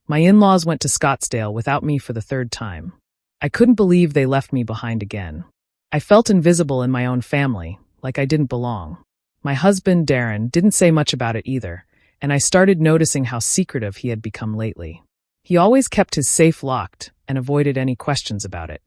My in-laws went to Scottsdale without me for the third time. I couldn't believe they left me behind again. I felt invisible in my own family, like I didn't belong. My husband, Darren, didn't say much about it either, and I started noticing how secretive he had become lately. He always kept his safe locked and avoided any questions about it.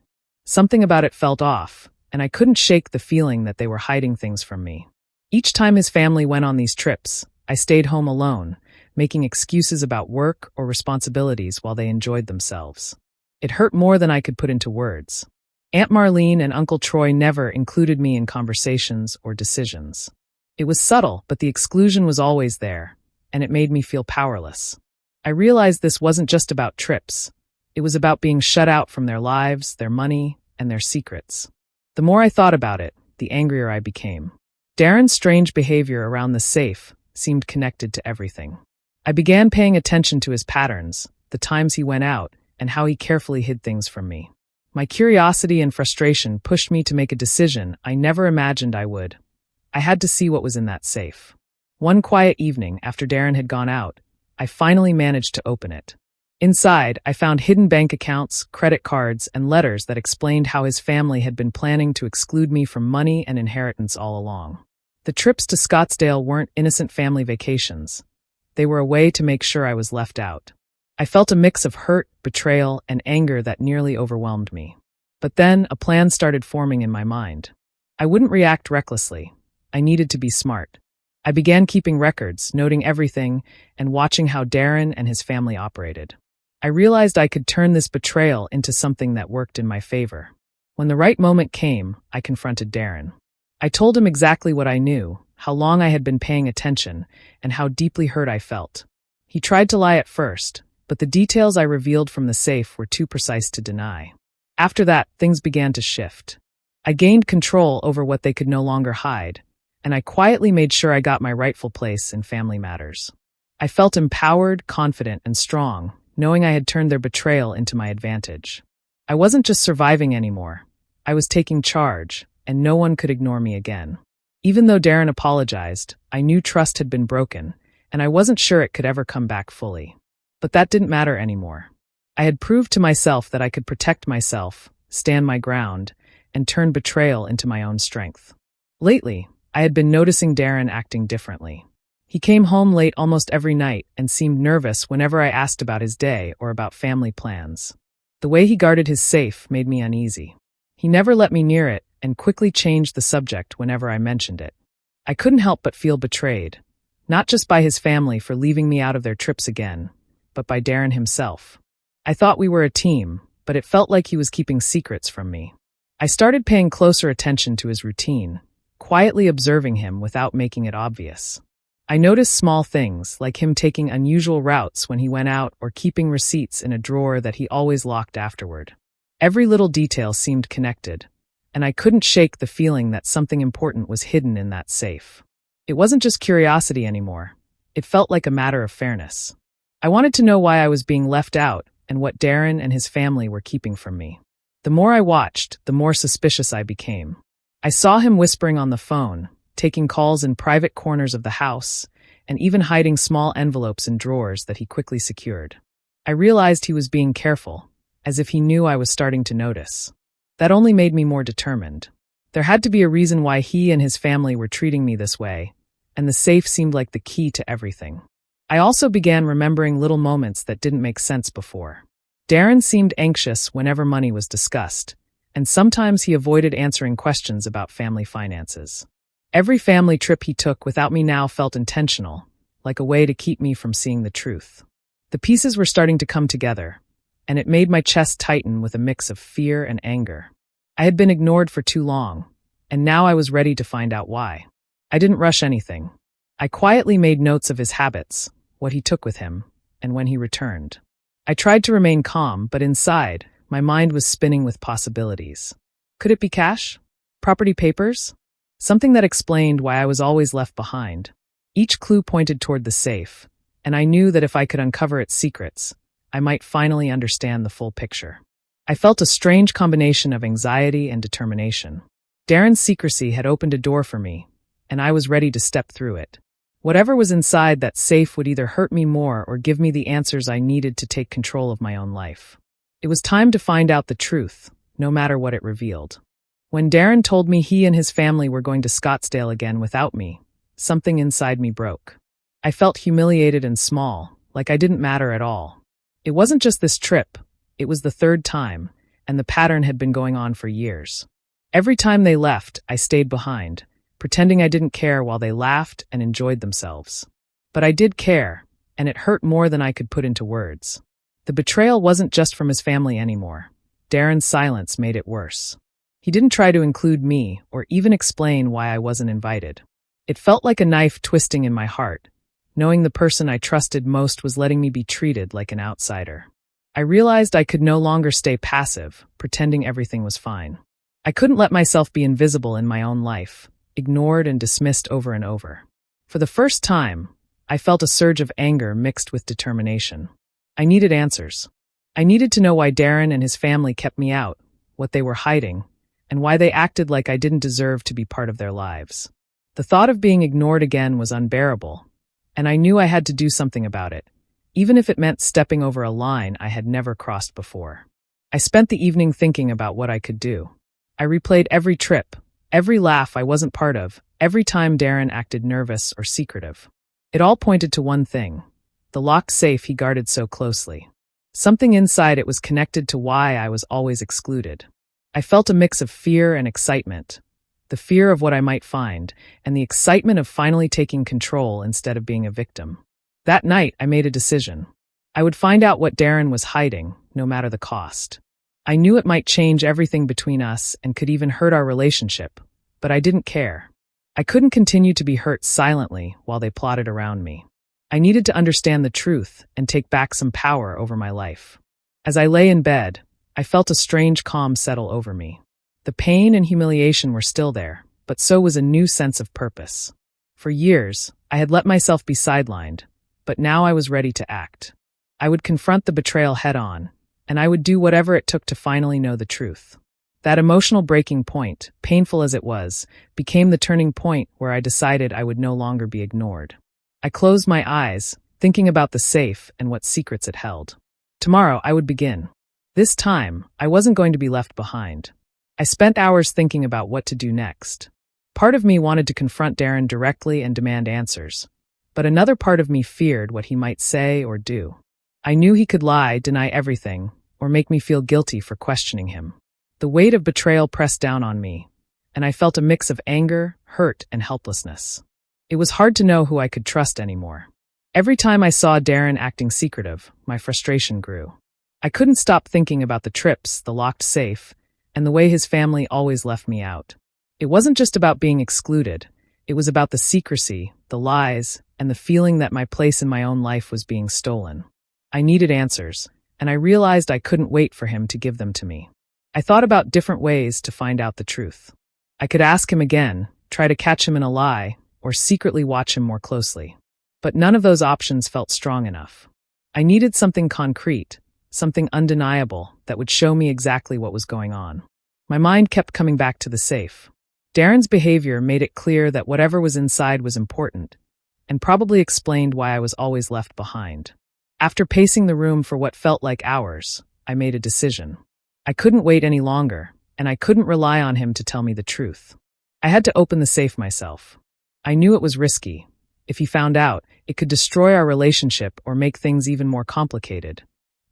Something about it felt off, and I couldn't shake the feeling that they were hiding things from me. Each time his family went on these trips, I stayed home alone, making excuses about work or responsibilities while they enjoyed themselves. It hurt more than I could put into words. Aunt Marlene and Uncle Troy never included me in conversations or decisions. It was subtle, but the exclusion was always there, and it made me feel powerless. I realized this wasn't just about trips. It was about being shut out from their lives, their money, and their secrets. The more I thought about it, the angrier I became. Darren's strange behavior around the safe seemed connected to everything. I began paying attention to his patterns, the times he went out, and how he carefully hid things from me. My curiosity and frustration pushed me to make a decision I never imagined I would. I had to see what was in that safe. One quiet evening, after Darren had gone out, I finally managed to open it. Inside, I found hidden bank accounts, credit cards, and letters that explained how his family had been planning to exclude me from money and inheritance all along. The trips to Scottsdale weren't innocent family vacations. They were a way to make sure I was left out. I felt a mix of hurt, betrayal, and anger that nearly overwhelmed me. But then, a plan started forming in my mind. I wouldn't react recklessly. I needed to be smart. I began keeping records, noting everything, and watching how Darren and his family operated. I realized I could turn this betrayal into something that worked in my favor. When the right moment came, I confronted Darren. I told him exactly what I knew, how long I had been paying attention, and how deeply hurt I felt. He tried to lie at first, but the details I revealed from the safe were too precise to deny. After that, things began to shift. I gained control over what they could no longer hide, and I quietly made sure I got my rightful place in family matters. I felt empowered, confident, and strong, knowing I had turned their betrayal into my advantage. I wasn't just surviving anymore. I was taking charge, and no one could ignore me again. Even though Darren apologized, I knew trust had been broken, and I wasn't sure it could ever come back fully. But that didn't matter anymore. I had proved to myself that I could protect myself, stand my ground, and turn betrayal into my own strength. Lately, I had been noticing Darren acting differently. He came home late almost every night and seemed nervous whenever I asked about his day or about family plans. The way he guarded his safe made me uneasy. He never let me near it and quickly changed the subject whenever I mentioned it. I couldn't help but feel betrayed, not just by his family for leaving me out of their trips again, but by Darren himself. I thought we were a team, but it felt like he was keeping secrets from me. I started paying closer attention to his routine, quietly observing him without making it obvious. I noticed small things, like him taking unusual routes when he went out or keeping receipts in a drawer that he always locked afterward. Every little detail seemed connected, and I couldn't shake the feeling that something important was hidden in that safe. It wasn't just curiosity anymore. It felt like a matter of fairness. I wanted to know why I was being left out and what Darren and his family were keeping from me. The more I watched, the more suspicious I became. I saw him whispering on the phone, taking calls in private corners of the house, and even hiding small envelopes in drawers that he quickly secured. I realized he was being careful, as if he knew I was starting to notice. That only made me more determined. There had to be a reason why he and his family were treating me this way, and the safe seemed like the key to everything. I also began remembering little moments that didn't make sense before. Darren seemed anxious whenever money was discussed, and sometimes he avoided answering questions about family finances. Every family trip he took without me now felt intentional, like a way to keep me from seeing the truth. The pieces were starting to come together, and it made my chest tighten with a mix of fear and anger. I had been ignored for too long, and now I was ready to find out why. I didn't rush anything. I quietly made notes of his habits, what he took with him, and when he returned. I tried to remain calm, but inside, my mind was spinning with possibilities. Could it be cash? Property papers? Something that explained why I was always left behind. Each clue pointed toward the safe, and I knew that if I could uncover its secrets, I might finally understand the full picture. I felt a strange combination of anxiety and determination. Darren's secrecy had opened a door for me, and I was ready to step through it. Whatever was inside that safe would either hurt me more or give me the answers I needed to take control of my own life. It was time to find out the truth, no matter what it revealed. When Darren told me he and his family were going to Scottsdale again without me, something inside me broke. I felt humiliated and small, like I didn't matter at all. It wasn't just this trip, it was the third time, and the pattern had been going on for years. Every time they left, I stayed behind, pretending I didn't care while they laughed and enjoyed themselves. But I did care, and it hurt more than I could put into words. The betrayal wasn't just from his family anymore. Darren's silence made it worse. He didn't try to include me or even explain why I wasn't invited. It felt like a knife twisting in my heart, knowing the person I trusted most was letting me be treated like an outsider. I realized I could no longer stay passive, pretending everything was fine. I couldn't let myself be invisible in my own life, ignored and dismissed over and over. For the first time, I felt a surge of anger mixed with determination. I needed answers. I needed to know why Darren and his family kept me out, what they were hiding, and why they acted like I didn't deserve to be part of their lives. The thought of being ignored again was unbearable, and I knew I had to do something about it, even if it meant stepping over a line I had never crossed before. I spent the evening thinking about what I could do. I replayed every trip, every laugh I wasn't part of, every time Darren acted nervous or secretive. It all pointed to one thing: the locked safe he guarded so closely. Something inside it was connected to why I was always excluded. I felt a mix of fear and excitement. The fear of what I might find, and the excitement of finally taking control instead of being a victim. That night, I made a decision. I would find out what Darren was hiding, no matter the cost. I knew it might change everything between us and could even hurt our relationship, but I didn't care. I couldn't continue to be hurt silently while they plotted around me. I needed to understand the truth and take back some power over my life. As I lay in bed, I felt a strange calm settle over me. The pain and humiliation were still there, but so was a new sense of purpose. For years, I had let myself be sidelined, but now I was ready to act. I would confront the betrayal head-on, and I would do whatever it took to finally know the truth. That emotional breaking point, painful as it was, became the turning point where I decided I would no longer be ignored. I closed my eyes, thinking about the safe and what secrets it held. Tomorrow, I would begin. This time, I wasn't going to be left behind. I spent hours thinking about what to do next. Part of me wanted to confront Darren directly and demand answers, but another part of me feared what he might say or do. I knew he could lie, deny everything, or make me feel guilty for questioning him. The weight of betrayal pressed down on me, and I felt a mix of anger, hurt, and helplessness. It was hard to know who I could trust anymore. Every time I saw Darren acting secretive, my frustration grew. I couldn't stop thinking about the trips, the locked safe, and the way his family always left me out. It wasn't just about being excluded. It was about the secrecy, the lies, and the feeling that my place in my own life was being stolen. I needed answers, and I realized I couldn't wait for him to give them to me. I thought about different ways to find out the truth. I could ask him again, try to catch him in a lie, or secretly watch him more closely. But none of those options felt strong enough. I needed something concrete, something undeniable that would show me exactly what was going on. My mind kept coming back to the safe. Darren's behavior made it clear that whatever was inside was important, and probably explained why I was always left behind. After pacing the room for what felt like hours, I made a decision. I couldn't wait any longer, and I couldn't rely on him to tell me the truth. I had to open the safe myself. I knew it was risky. If he found out, it could destroy our relationship or make things even more complicated.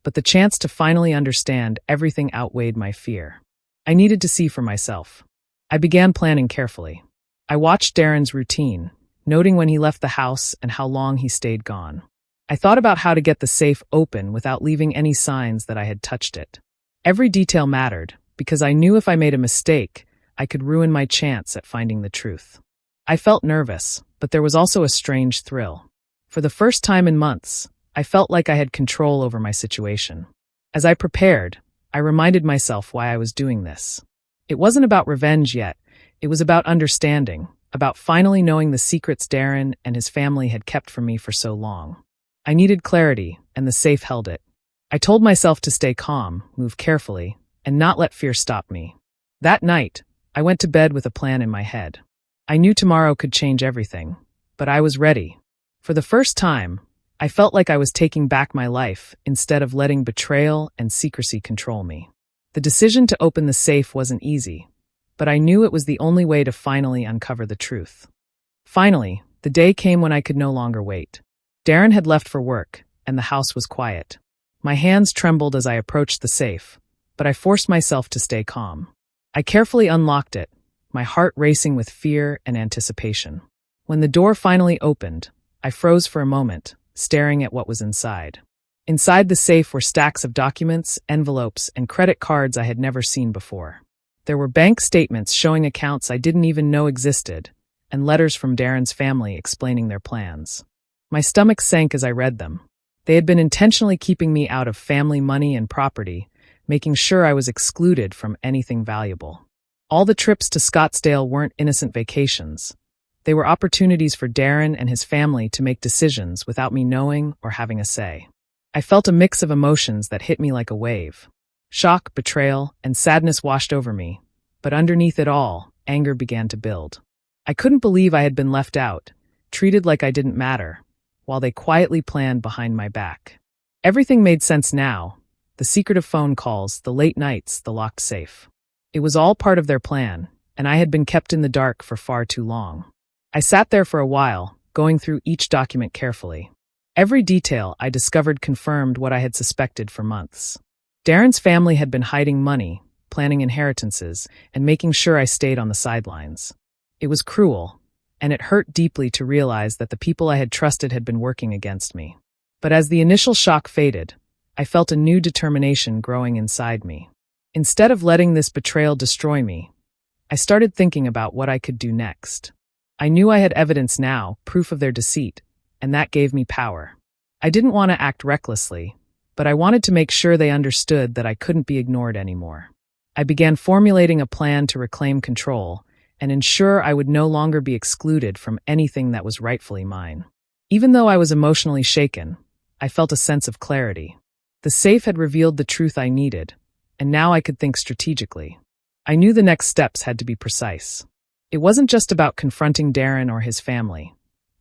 But the chance to finally understand everything outweighed my fear. I needed to see for myself. I began planning carefully. I watched Darren's routine, noting when he left the house and how long he stayed gone. I thought about how to get the safe open without leaving any signs that I had touched it. Every detail mattered, because I knew if I made a mistake, I could ruin my chance at finding the truth. I felt nervous, but there was also a strange thrill. For the first time in months, I felt like I had control over my situation. As I prepared, I reminded myself why I was doing this. It wasn't about revenge yet. It was about understanding, about finally knowing the secrets Darren and his family had kept from me for so long. I needed clarity, and the safe held it. I told myself to stay calm, move carefully, and not let fear stop me. That night, I went to bed with a plan in my head. I knew tomorrow could change everything, but I was ready, For the first time, I felt like I was taking back my life instead of letting betrayal and secrecy control me. The decision to open the safe wasn't easy, but I knew it was the only way to finally uncover the truth. Finally, the day came when I could no longer wait. Darren had left for work, and the house was quiet. My hands trembled as I approached the safe, but I forced myself to stay calm. I carefully unlocked it, my heart racing with fear and anticipation. When the door finally opened, I froze for a moment, staring at what was inside. Inside the safe were stacks of documents, envelopes, and credit cards I had never seen before. There were bank statements showing accounts I didn't even know existed, and letters from Darren's family explaining their plans. My stomach sank as I read them. They had been intentionally keeping me out of family money and property, making sure I was excluded from anything valuable. All the trips to Scottsdale weren't innocent vacations. They were opportunities for Darren and his family to make decisions without me knowing or having a say. I felt a mix of emotions that hit me like a wave. Shock, betrayal, and sadness washed over me, but underneath it all, anger began to build. I couldn't believe I had been left out, treated like I didn't matter, while they quietly planned behind my back. Everything made sense now. The secretive phone calls, the late nights, the locked safe. It was all part of their plan, and I had been kept in the dark for far too long. I sat there for a while, going through each document carefully. Every detail I discovered confirmed what I had suspected for months. Darren's family had been hiding money, planning inheritances, and making sure I stayed on the sidelines. It was cruel, and it hurt deeply to realize that the people I had trusted had been working against me. But as the initial shock faded, I felt a new determination growing inside me. Instead of letting this betrayal destroy me, I started thinking about what I could do next. I knew I had evidence now, proof of their deceit, and that gave me power. I didn't want to act recklessly, but I wanted to make sure they understood that I couldn't be ignored anymore. I began formulating a plan to reclaim control and ensure I would no longer be excluded from anything that was rightfully mine. Even though I was emotionally shaken, I felt a sense of clarity. The safe had revealed the truth I needed, and now I could think strategically. I knew the next steps had to be precise. It wasn't just about confronting Darren or his family.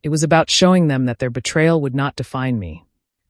It was about showing them that their betrayal would not define me,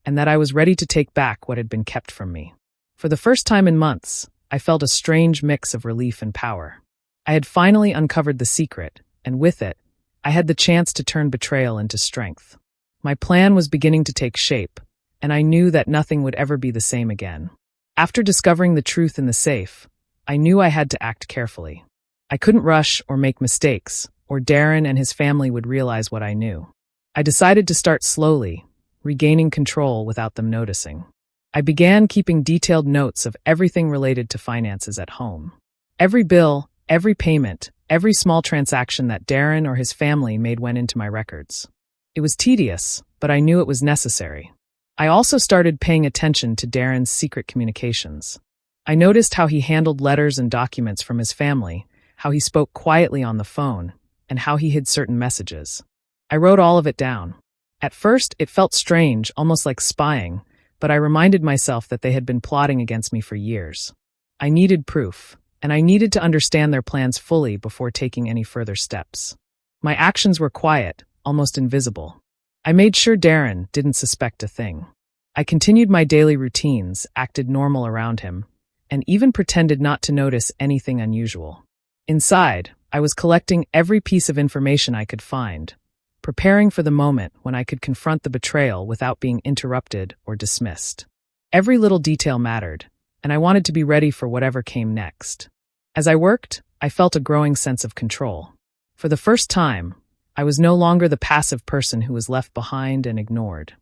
and that I was ready to take back what had been kept from me. For the first time in months, I felt a strange mix of relief and power. I had finally uncovered the secret, and with it, I had the chance to turn betrayal into strength. My plan was beginning to take shape, and I knew that nothing would ever be the same again. After discovering the truth in the safe, I knew I had to act carefully. I couldn't rush or make mistakes, or Darren and his family would realize what I knew. I decided to start slowly, regaining control without them noticing. I began keeping detailed notes of everything related to finances at home. Every bill, every payment, every small transaction that Darren or his family made went into my records. It was tedious, but I knew it was necessary. I also started paying attention to Darren's secret communications. I noticed how he handled letters and documents from his family, how he spoke quietly on the phone, and how he hid certain messages. I wrote all of it down. At first, it felt strange, almost like spying, but I reminded myself that they had been plotting against me for years. I needed proof, and I needed to understand their plans fully before taking any further steps. My actions were quiet, almost invisible. I made sure Darren didn't suspect a thing. I continued my daily routines, acted normal around him, and even pretended not to notice anything unusual. Inside, I was collecting every piece of information I could find, preparing for the moment when I could confront the betrayal without being interrupted or dismissed. Every little detail mattered, and I wanted to be ready for whatever came next. As I worked, I felt a growing sense of control. For the first time, I was no longer the passive person who was left behind and ignored.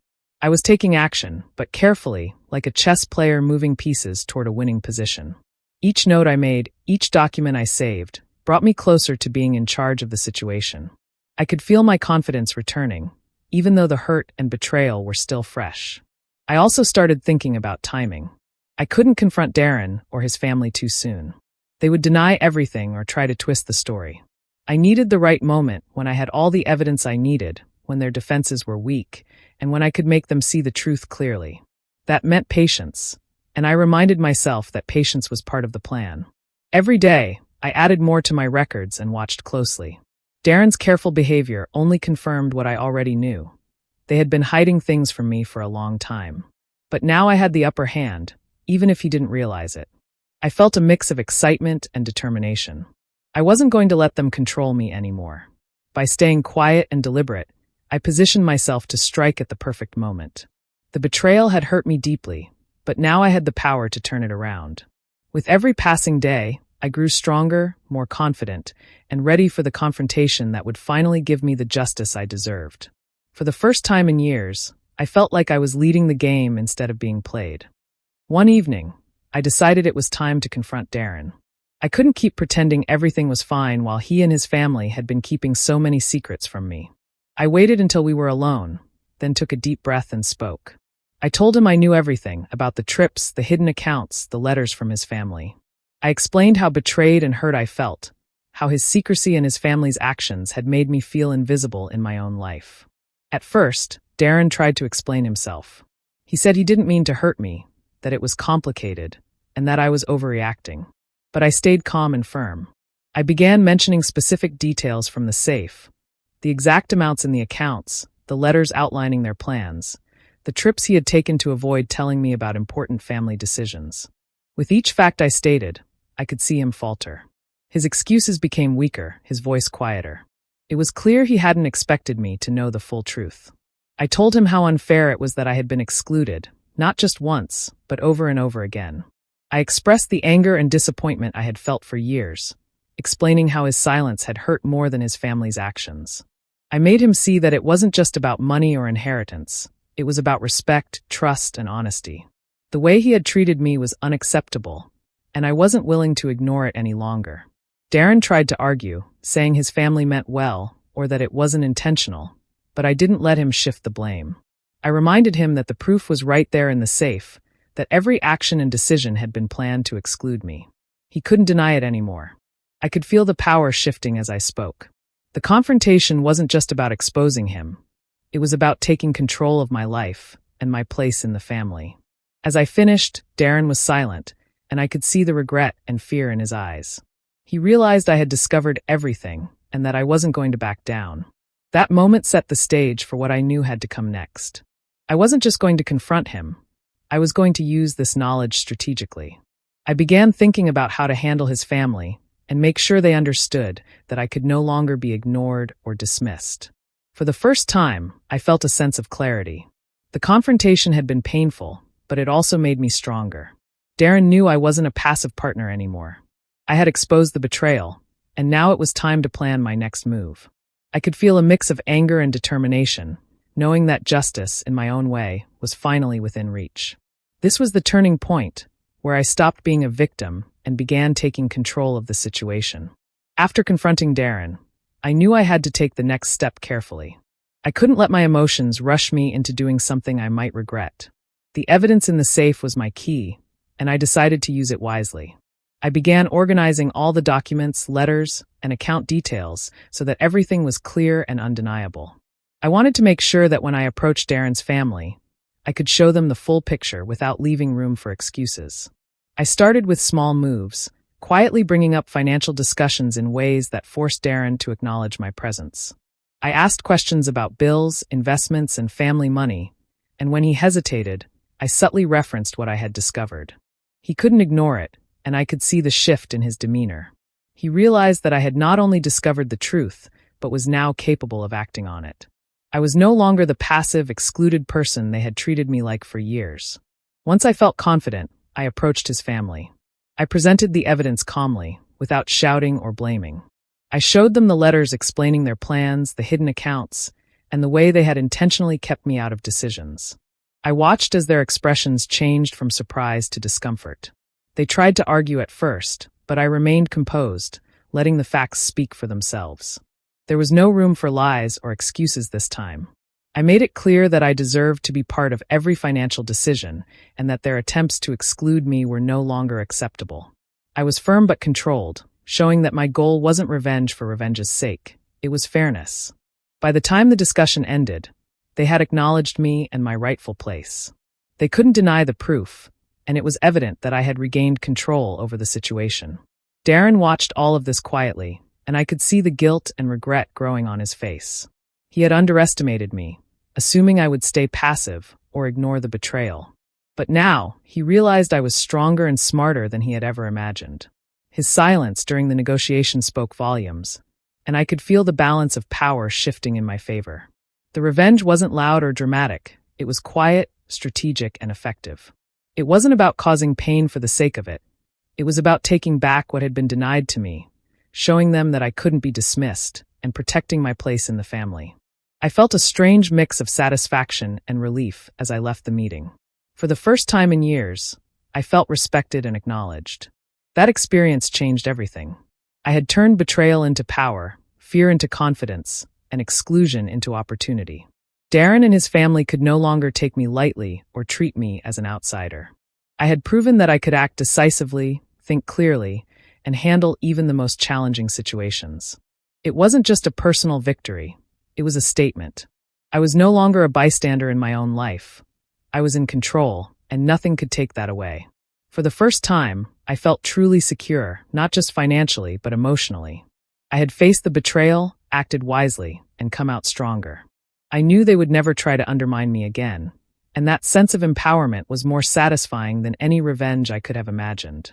I was taking action, but carefully, like a chess player moving pieces toward a winning position. Each note I made, each document I saved, brought me closer to being in charge of the situation. I could feel my confidence returning, even though the hurt and betrayal were still fresh. I also started thinking about timing. I couldn't confront Darren or his family too soon. They would deny everything or try to twist the story. I needed the right moment when I had all the evidence I needed, when their defenses were weak, and when I could make them see the truth clearly. That meant patience, and I reminded myself that patience was part of the plan. Every day, I added more to my records and watched closely. Darren's careful behavior only confirmed what I already knew. They had been hiding things from me for a long time. But now I had the upper hand, even if he didn't realize it. I felt a mix of excitement and determination. I wasn't going to let them control me anymore. By staying quiet and deliberate, I positioned myself to strike at the perfect moment. The betrayal had hurt me deeply, but now I had the power to turn it around. With every passing day, I grew stronger, more confident, and ready for the confrontation that would finally give me the justice I deserved. For the first time in years, I felt like I was leading the game instead of being played. One evening, I decided it was time to confront Darren. I couldn't keep pretending everything was fine while he and his family had been keeping so many secrets from me. I waited until we were alone, then took a deep breath and spoke. I told him I knew everything about the trips, the hidden accounts, the letters from his family. I explained how betrayed and hurt I felt, how his secrecy and his family's actions had made me feel invisible in my own life. At first, Darren tried to explain himself. He said he didn't mean to hurt me, that it was complicated, and that I was overreacting. But I stayed calm and firm. I began mentioning specific details from the safe, the exact amounts in the accounts, the letters outlining their plans, the trips he had taken to avoid telling me about important family decisions. With each fact I stated, I could see him falter. His excuses became weaker, his voice quieter. It was clear he hadn't expected me to know the full truth. I told him how unfair it was that I had been excluded, not just once, but over and over again. I expressed the anger and disappointment I had felt for years, explaining how his silence had hurt more than his family's actions. I made him see that it wasn't just about money or inheritance. It was about respect, trust, and honesty. The way he had treated me was unacceptable, and I wasn't willing to ignore it any longer. Darren tried to argue, saying his family meant well, or that it wasn't intentional, but I didn't let him shift the blame. I reminded him that the proof was right there in the safe, that every action and decision had been planned to exclude me. He couldn't deny it anymore. I could feel the power shifting as I spoke. The confrontation wasn't just about exposing him. It was about taking control of my life and my place in the family. As I finished, Darren was silent, and I could see the regret and fear in his eyes. He realized I had discovered everything and that I wasn't going to back down. That moment set the stage for what I knew had to come next. I wasn't just going to confront him. I was going to use this knowledge strategically. I began thinking about how to handle his family and make sure they understood that I could no longer be ignored or dismissed. For the first time, I felt a sense of clarity. The confrontation had been painful, but it also made me stronger. Darren knew I wasn't a passive partner anymore. I had exposed the betrayal, and now it was time to plan my next move. I could feel a mix of anger and determination, knowing that justice, in my own way, was finally within reach. This was the turning point, where I stopped being a victim and began taking control of the situation. After confronting Darren, I knew I had to take the next step carefully. I couldn't let my emotions rush me into doing something I might regret. The evidence in the safe was my key, and I decided to use it wisely. I began organizing all the documents, letters, and account details so that everything was clear and undeniable. I wanted to make sure that when I approached Darren's family, I could show them the full picture without leaving room for excuses. I started with small moves, quietly bringing up financial discussions in ways that forced Darren to acknowledge my presence. I asked questions about bills, investments, and family money, and when he hesitated, I subtly referenced what I had discovered. He couldn't ignore it, and I could see the shift in his demeanor. He realized that I had not only discovered the truth, but was now capable of acting on it. I was no longer the passive, excluded person they had treated me like for years. Once I felt confident, I approached his family. I presented the evidence calmly, without shouting or blaming. I showed them the letters explaining their plans, the hidden accounts, and the way they had intentionally kept me out of decisions. I watched as their expressions changed from surprise to discomfort. They tried to argue at first, but I remained composed, letting the facts speak for themselves. There was no room for lies or excuses this time. I made it clear that I deserved to be part of every financial decision and that their attempts to exclude me were no longer acceptable. I was firm but controlled, showing that my goal wasn't revenge for revenge's sake. It was fairness. By the time the discussion ended, they had acknowledged me and my rightful place. They couldn't deny the proof, and it was evident that I had regained control over the situation. Darren watched all of this quietly, and I could see the guilt and regret growing on his face. He had underestimated me, assuming I would stay passive or ignore the betrayal. But now, he realized I was stronger and smarter than he had ever imagined. His silence during the negotiation spoke volumes, and I could feel the balance of power shifting in my favor. The revenge wasn't loud or dramatic. It was quiet, strategic, and effective. It wasn't about causing pain for the sake of it. It was about taking back what had been denied to me, showing them that I couldn't be dismissed, and protecting my place in the family. I felt a strange mix of satisfaction and relief as I left the meeting. For the first time in years, I felt respected and acknowledged. That experience changed everything. I had turned betrayal into power, fear into confidence, and exclusion into opportunity. Darren and his family could no longer take me lightly or treat me as an outsider. I had proven that I could act decisively, think clearly, and handle even the most challenging situations. It wasn't just a personal victory, it was a statement. I was no longer a bystander in my own life. I was in control, and nothing could take that away. For the first time, I felt truly secure, not just financially, but emotionally. I had faced the betrayal, acted wisely, and come out stronger. I knew they would never try to undermine me again, and that sense of empowerment was more satisfying than any revenge I could have imagined.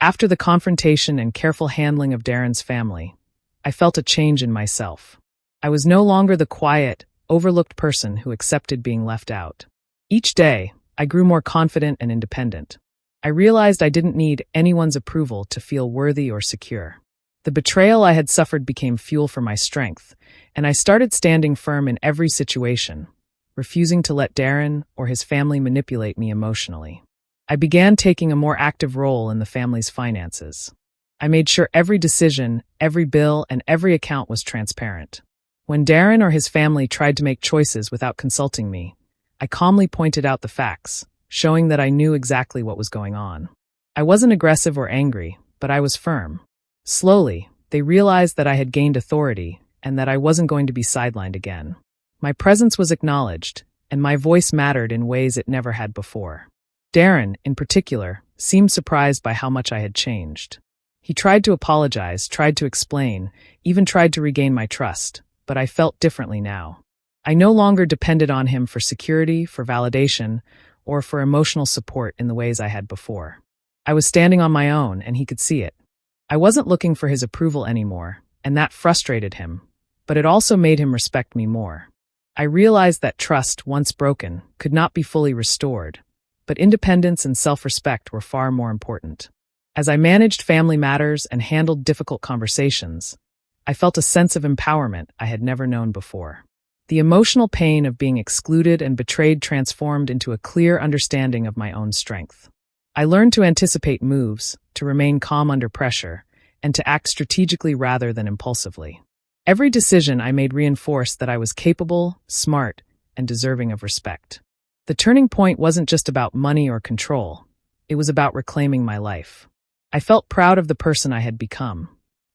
After the confrontation and careful handling of Darren's family, I felt a change in myself. I was no longer the quiet, overlooked person who accepted being left out. Each day, I grew more confident and independent. I realized I didn't need anyone's approval to feel worthy or secure. The betrayal I had suffered became fuel for my strength, and I started standing firm in every situation, refusing to let Darren or his family manipulate me emotionally. I began taking a more active role in the family's finances. I made sure every decision, every bill, and every account was transparent. When Darren or his family tried to make choices without consulting me, I calmly pointed out the facts, showing that I knew exactly what was going on. I wasn't aggressive or angry, but I was firm. Slowly, they realized that I had gained authority and that I wasn't going to be sidelined again. My presence was acknowledged, and my voice mattered in ways it never had before. Darren, in particular, seemed surprised by how much I had changed. He tried to apologize, tried to explain, even tried to regain my trust, but I felt differently now. I no longer depended on him for security, for validation, or for emotional support in the ways I had before. I was standing on my own, and he could see it. I wasn't looking for his approval anymore, and that frustrated him, but it also made him respect me more. I realized that trust, once broken, could not be fully restored, but independence and self-respect were far more important. As I managed family matters and handled difficult conversations, I felt a sense of empowerment I had never known before. The emotional pain of being excluded and betrayed transformed into a clear understanding of my own strength. I learned to anticipate moves, to remain calm under pressure, and to act strategically rather than impulsively. Every decision I made reinforced that I was capable, smart, and deserving of respect. The turning point wasn't just about money or control. It was about reclaiming my life. I felt proud of the person I had become.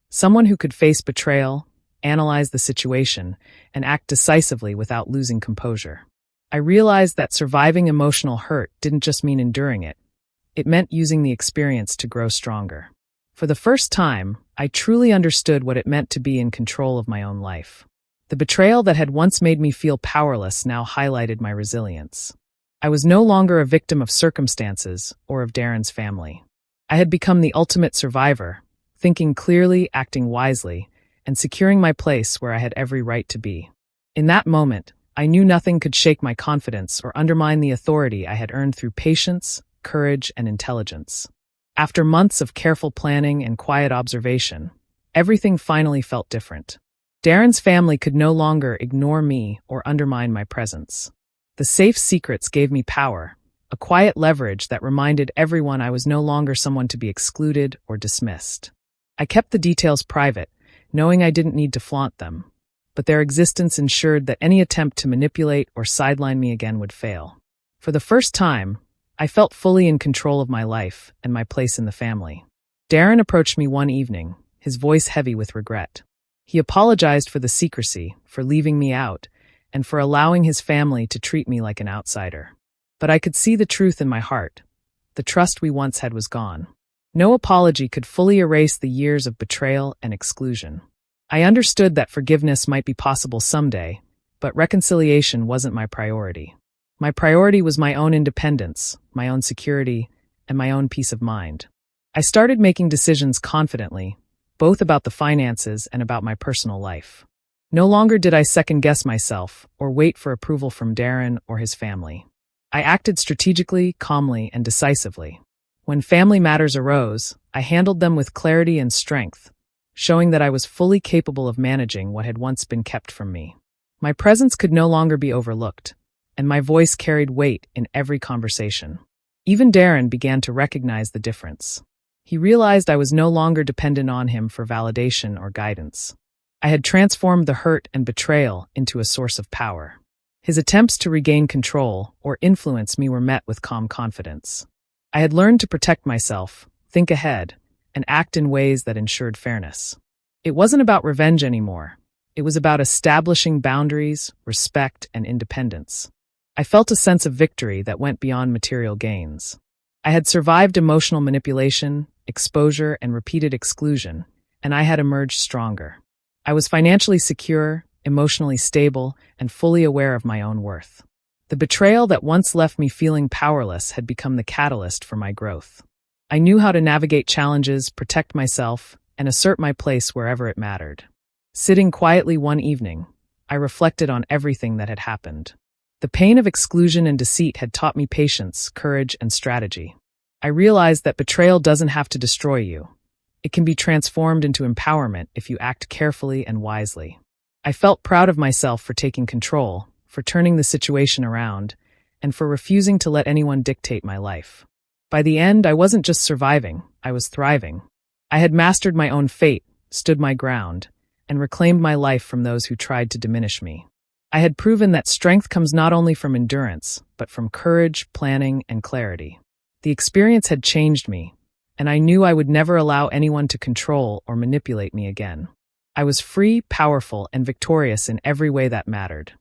Someone who could face betrayal, analyze the situation, and act decisively without losing composure. I realized that surviving emotional hurt didn't just mean enduring it. It meant using the experience to grow stronger. For the first time, I truly understood what it meant to be in control of my own life. The betrayal that had once made me feel powerless now highlighted my resilience. I was no longer a victim of circumstances or of Darren's family. I had become the ultimate survivor, thinking clearly, acting wisely, and securing my place where I had every right to be. In that moment, I knew nothing could shake my confidence or undermine the authority I had earned through patience, courage, and intelligence. After months of careful planning and quiet observation, everything finally felt different. Darren's family could no longer ignore me or undermine my presence. The safe secrets gave me power, a quiet leverage that reminded everyone I was no longer someone to be excluded or dismissed. I kept the details private, knowing I didn't need to flaunt them, but their existence ensured that any attempt to manipulate or sideline me again would fail. For the first time, I felt fully in control of my life and my place in the family. Darren approached me one evening, his voice heavy with regret. He apologized for the secrecy, for leaving me out, and for allowing his family to treat me like an outsider. But I could see the truth in my heart. The trust we once had was gone. No apology could fully erase the years of betrayal and exclusion. I understood that forgiveness might be possible someday, but reconciliation wasn't my priority. My priority was my own independence, my own security, and my own peace of mind. I started making decisions confidently, both about the finances and about my personal life. No longer did I second-guess myself or wait for approval from Darren or his family. I acted strategically, calmly, and decisively. When family matters arose, I handled them with clarity and strength, showing that I was fully capable of managing what had once been kept from me. My presence could no longer be overlooked, and my voice carried weight in every conversation. Even Darren began to recognize the difference. He realized I was no longer dependent on him for validation or guidance. I had transformed the hurt and betrayal into a source of power. His attempts to regain control or influence me were met with calm confidence. I had learned to protect myself, think ahead, and act in ways that ensured fairness. It wasn't about revenge anymore. It was about establishing boundaries, respect, and independence. I felt a sense of victory that went beyond material gains. I had survived emotional manipulation, exposure, and repeated exclusion, and I had emerged stronger. I was financially secure, emotionally stable, and fully aware of my own worth. The betrayal that once left me feeling powerless had become the catalyst for my growth. I knew how to navigate challenges, protect myself, and assert my place wherever it mattered. Sitting quietly one evening, I reflected on everything that had happened. The pain of exclusion and deceit had taught me patience, courage, and strategy. I realized that betrayal doesn't have to destroy you. It can be transformed into empowerment if you act carefully and wisely. I felt proud of myself for taking control, for turning the situation around, and for refusing to let anyone dictate my life. By the end, I wasn't just surviving, I was thriving. I had mastered my own fate, stood my ground, and reclaimed my life from those who tried to diminish me. I had proven that strength comes not only from endurance, but from courage, planning, and clarity. The experience had changed me, and I knew I would never allow anyone to control or manipulate me again. I was free, powerful, and victorious in every way that mattered.